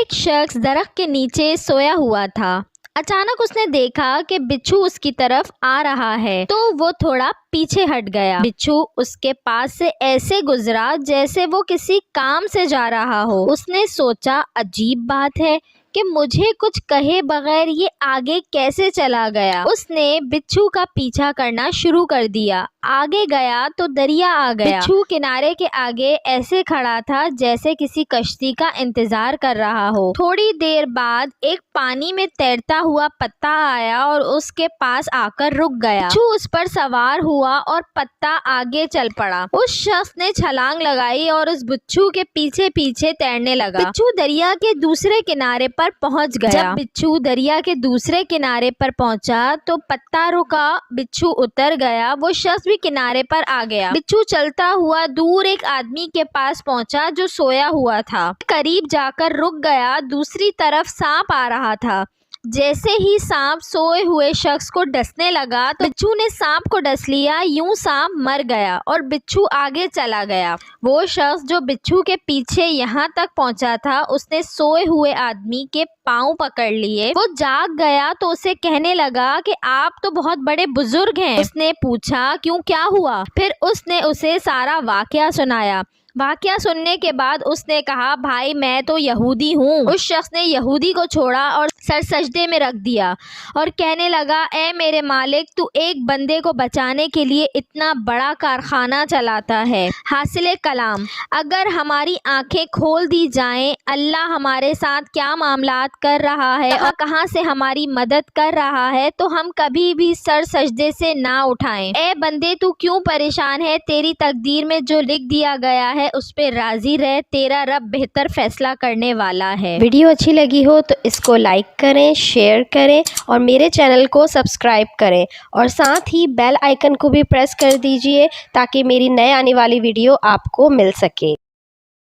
ایک شخص درخت کے نیچے سویا ہوا تھا۔ اچانک اس نے دیکھا کہ بچھو اس کی طرف آ رہا ہے تو وہ تھوڑا پیچھے ہٹ گیا۔ بچھو اس کے پاس سے ایسے گزرا جیسے وہ کسی کام سے جا رہا ہو۔ اس نے سوچا عجیب بات ہے کہ مجھے کچھ کہے بغیر یہ آگے کیسے چلا گیا۔ اس نے بچھو کا پیچھا کرنا شروع کر دیا۔ آگے گیا تو دریا آ گیا۔ بچھو کنارے کے آگے ایسے کھڑا تھا جیسے کسی کشتی کا انتظار کر رہا ہو۔ تھوڑی دیر بعد ایک پانی میں تیرتا ہوا پتا آیا اور اس کے پاس آ کر رک گیا۔ بچھو اس پر سوار ہوا اور پتا آگے چل پڑا۔ اس شخص نے چھلانگ لگائی اور اس بچھو کے پیچھے پیچھے تیرنے لگا۔ بچھو دریا کے دوسرے کنارے پر پہنچ گیا۔ جب بچھو دریا کے دوسرے کنارے پر پہنچا تو پتا رکا، بچھو اتر گیا، وہ شخص بھی کنارے پر آ گیا۔ بچھو چلتا ہوا دور ایک آدمی کے پاس پہنچا جو سویا ہوا تھا۔ قریب جا کر رک گیا۔ دوسری طرف سانپ آ رہا تھا۔ جیسے ہی سانپ سوئے ہوئے شخص کو ڈسنے لگا تو بچھو نے سانپ کو ڈس لیا۔ یوں سانپ مر گیا اور بچھو آگے چلا گیا۔ وہ شخص جو بچھو کے پیچھے یہاں تک پہنچا تھا اس نے سوئے ہوئے آدمی کے پاؤں پکڑ لیے۔ وہ جاگ گیا تو اسے کہنے لگا کہ آپ تو بہت بڑے بزرگ ہیں۔ اس نے پوچھا کیوں، کیا ہوا؟ پھر اس نے اسے سارا واقعہ سنایا۔ واقعہ سننے کے بعد اس نے کہا بھائی میں تو یہودی ہوں۔ اس شخص نے یہودی کو چھوڑا اور سر سجدے میں رکھ دیا اور کہنے لگا اے میرے مالک، تو ایک بندے کو بچانے کے لیے اتنا بڑا کارخانہ چلاتا ہے۔ حاصل کلام، اگر ہماری آنکھیں کھول دی جائیں اللہ ہمارے ساتھ کیا معاملات کر رہا ہے اور کہاں سے ہماری مدد کر رہا ہے تو ہم کبھی بھی سر سجدے سے نہ اٹھائیں۔ اے بندے تو کیوں پریشان ہے؟ تیری تقدیر میں جو لکھ دیا گیا ہے اس پہ راضی رہ، تیرا رب بہتر فیصلہ کرنے والا ہے۔ ویڈیو اچھی لگی ہو تو اس کو لائک کریں، شیئر کریں اور میرے چینل کو سبسکرائب کریں اور ساتھ ہی بیل آئیکن کو بھی پریس کر دیجئے تاکہ میری نئے آنے والی ویڈیو آپ کو مل سکے۔